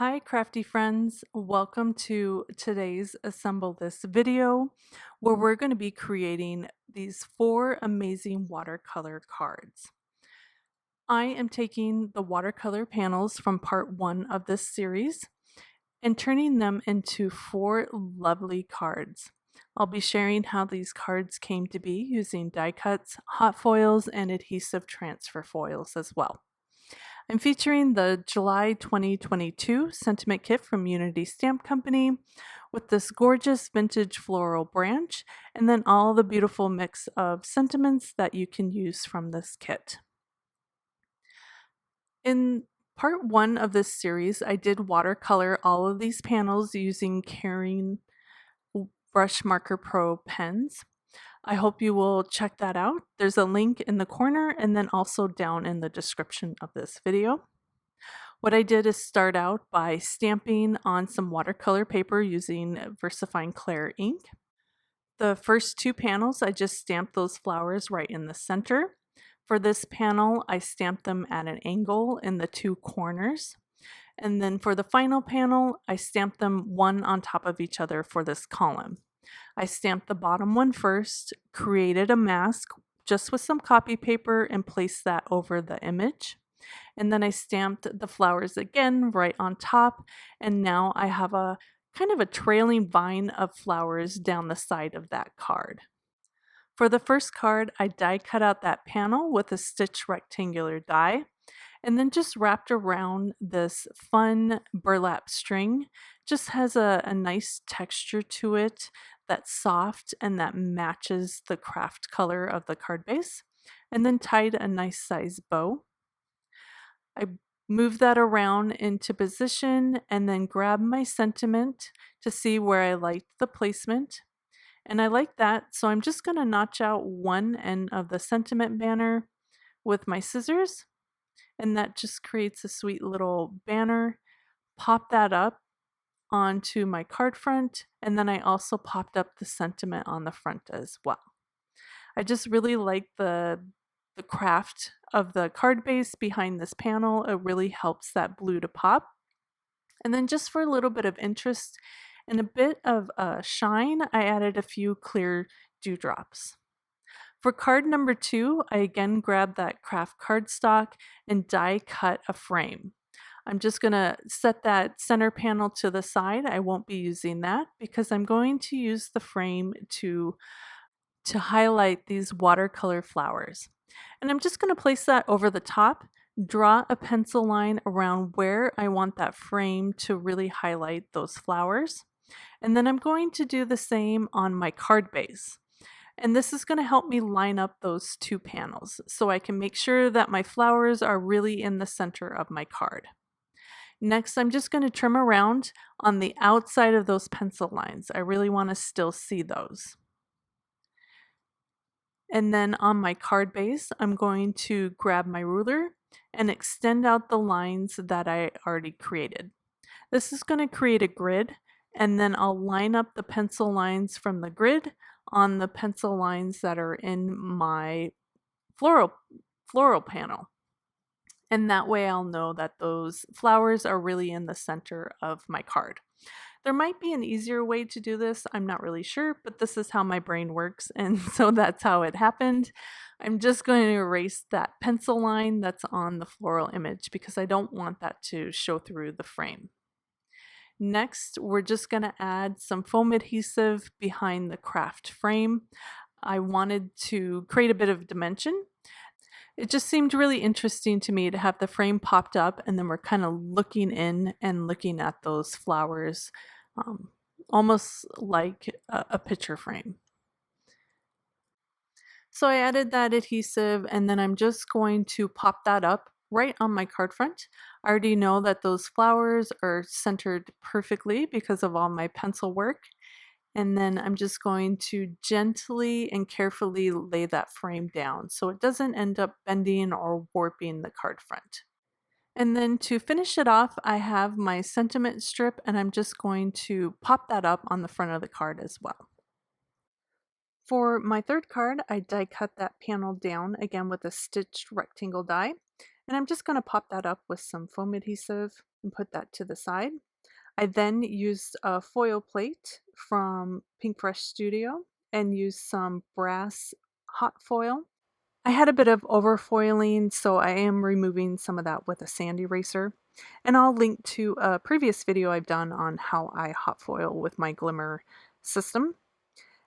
Hi crafty friends, welcome to today's Assemble This video where we're going to be creating these 4 amazing watercolor cards. I am taking the watercolor panels from part 1 of this series and turning them into 4 lovely cards. I'll be sharing how these cards came to be using die cuts, hot foils, and adhesive transfer foils as well. I'm featuring the July 2022 sentiment kit from Unity Stamp Company with this gorgeous vintage floral branch and then all the beautiful mix of sentiments that you can use from this kit. In part 1 of this series, I did watercolor all of these panels using Caring Brush Marker Pro pens. I hope you will check that out. There's a link in the corner and then also down in the description of this video. What I did is start out by stamping on some watercolor paper using VersaFine Clair ink. The first 2 panels, I just stamped those flowers right in the center. For this panel, I stamped them at an angle in the 2 corners. And then for the final panel, I stamped them one on top of each other for this column. I stamped the bottom one first, created a mask just with some copy paper and placed that over the image. And then I stamped the flowers again right on top, and now I have a kind of a trailing vine of flowers down the side of that card. For the first card, I die cut out that panel with a stitch rectangular die and then just wrapped around this fun burlap string. Just has a nice texture to it that's soft and that matches the craft color of the card base, and then tied a nice size bow. I move that around into position and then grab my sentiment to see where I liked the placement. And I like that, so I'm just going to notch out one end of the sentiment banner with my scissors, and that just creates a sweet little banner. Pop that up onto my card front, and then I also popped up the sentiment on the front as well. I just really like the craft of the card base behind this panel. It really helps that blue to pop. And then just for a little bit of interest and a bit of shine, I added a few clear dewdrops. For card number 2, I again grabbed that craft cardstock and die cut a frame. I'm just going to set that center panel to the side. I won't be using that because I'm going to use the frame to highlight these watercolor flowers. And I'm just going to place that over the top, draw a pencil line around where I want that frame to really highlight those flowers. And then I'm going to do the same on my card base. And this is going to help me line up those 2 panels so I can make sure that my flowers are really in the center of my card. Next, I'm just going to trim around on the outside of those pencil lines. I really want to still see those. And then on my card base, I'm going to grab my ruler and extend out the lines that I already created. This is going to create a grid, and then I'll line up the pencil lines from the grid on the pencil lines that are in my floral panel. And that way I'll know that those flowers are really in the center of my card. There might be an easier way to do this, I'm not really sure, but this is how my brain works, and so that's how it happened. I'm just going to erase that pencil line that's on the floral image because I don't want that to show through the frame. Next, we're just going to add some foam adhesive behind the craft frame. I wanted to create a bit of dimension. It just seemed really interesting to me to have the frame popped up and then we're kind of looking in and looking at those flowers, almost like a picture frame. So I added that adhesive and then I'm just going to pop that up right on my card front. I already know that those flowers are centered perfectly because of all my pencil work. And then I'm just going to gently and carefully lay that frame down so it doesn't end up bending or warping the card front. And then to finish it off, I have my sentiment strip and I'm just going to pop that up on the front of the card as well. For my third card, I die cut that panel down again with a stitched rectangle die. And I'm just going to pop that up with some foam adhesive and put that to the side. I then used a foil plate from Pink Fresh Studio and used some brass hot foil. I had a bit of overfoiling, so I am removing some of that with a sand eraser. And I'll link to a previous video I've done on how I hot foil with my glimmer system.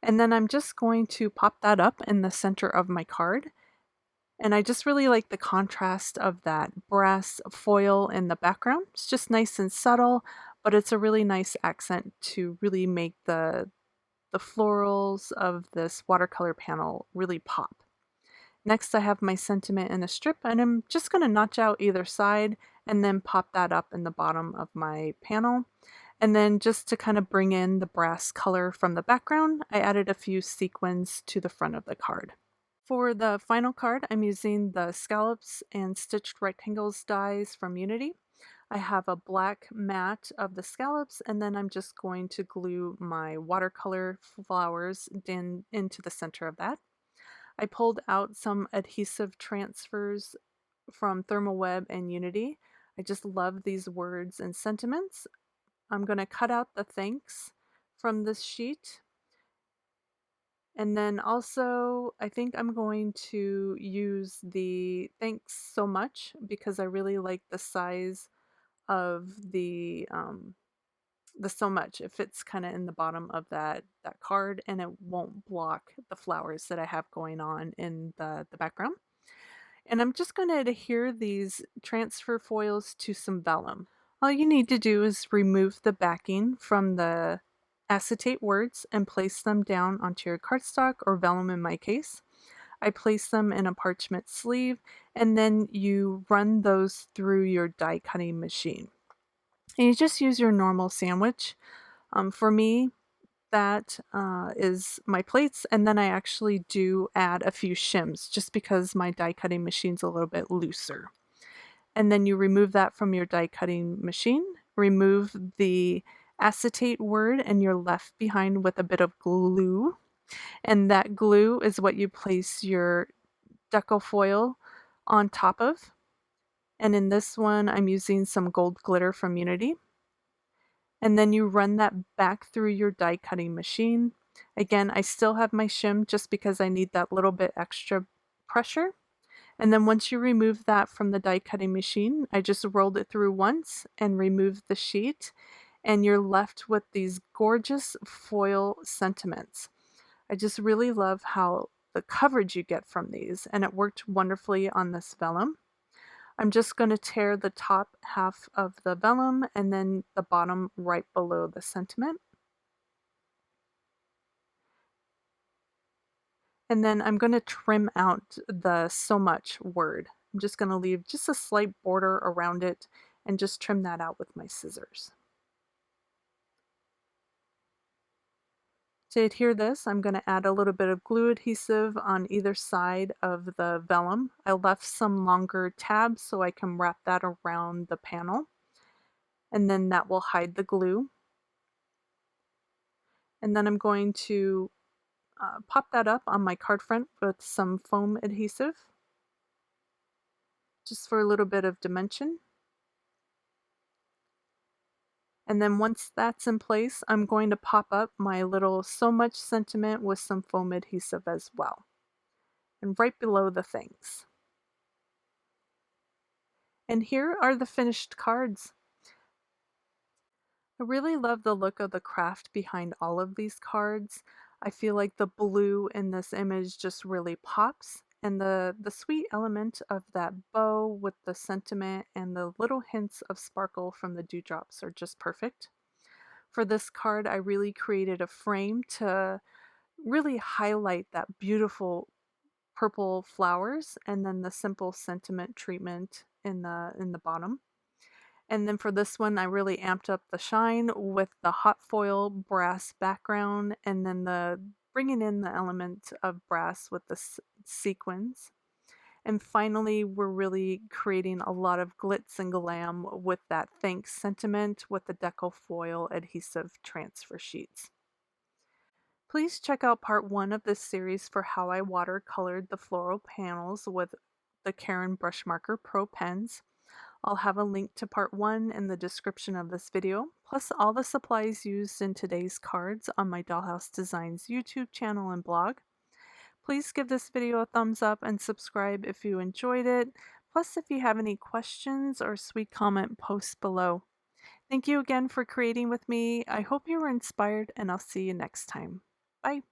And then I'm just going to pop that up in the center of my card. And I just really like the contrast of that brass foil in the background. It's just nice and subtle, but it's a really nice accent to really make the florals of this watercolor panel really pop. Next, I have my sentiment in a strip, and I'm just going to notch out either side and then pop that up in the bottom of my panel. And then just to kind of bring in the brass color from the background, I added a few sequins to the front of the card. For the final card, I'm using the scallops and stitched rectangles dies from Unity. I have a black mat of the scallops, and then I'm just going to glue my watercolor flowers into the center of that. I pulled out some adhesive transfers from Thermal Web and Unity. I just love these words and sentiments. I'm going to cut out the thanks from this sheet. And then also, I think I'm going to use the thanks so much because I really like the size of the so much. It fits kind of in the bottom of that card, and it won't block the flowers that I have going on in the background. And I'm just going to adhere these transfer foils to some vellum. All you need to do is remove the backing from the acetate words and place them down onto your cardstock or vellum in my case. I place them in a parchment sleeve, and then you run those through your die cutting machine. And you just use your normal sandwich. For me, that is my plates, and then I actually do add a few shims just because my die cutting machine's a little bit looser. And then you remove that from your die cutting machine, remove the acetate word, and you're left behind with a bit of glue. And that glue is what you place your deco foil on top of. And in this one, I'm using some gold glitter from Unity. And then you run that back through your die cutting machine. Again, I still have my shim just because I need that little bit extra pressure. And then once you remove that from the die cutting machine, I just rolled it through once and removed the sheet, and you're left with these gorgeous foil sentiments. I just really love how the coverage you get from these, and it worked wonderfully on this vellum. I'm just going to tear the top half of the vellum and then the bottom right below the sentiment. And then I'm going to trim out the so much word. I'm just going to leave just a slight border around it and just trim that out with my scissors. To adhere this, I'm going to add a little bit of glue adhesive on either side of the vellum. I left some longer tabs so I can wrap that around the panel, and then that will hide the glue. And then I'm going to pop that up on my card front with some foam adhesive, just for a little bit of dimension. And then once that's in place, I'm going to pop up my little so much sentiment with some foam adhesive as well, and right below the things. And here are the finished cards. I really love the look of the craft behind all of these cards. I feel like the blue in this image just really pops, and the sweet element of that bow with the sentiment and the little hints of sparkle from the dewdrops are just perfect. For this card, I really created a frame to really highlight that beautiful purple flowers and then the simple sentiment treatment in the bottom. And then for this one, I really amped up the shine with the hot foil brass background, and then the bringing in the element of brass with the sequins. And finally, we're really creating a lot of glitz and glam with that thanks sentiment with the deco foil adhesive transfer sheets. Please check out part 1 of this series for how I watercolored the floral panels with the Karen Brush Marker Pro pens. I'll have a link to part 1 in the description of this video, plus all the supplies used in today's cards on my Dollhouse Designs YouTube channel and blog. Please give this video a thumbs up and subscribe if you enjoyed it. Plus, if you have any questions or sweet comment, post below. Thank you again for creating with me. I hope you were inspired, and I'll see you next time. Bye.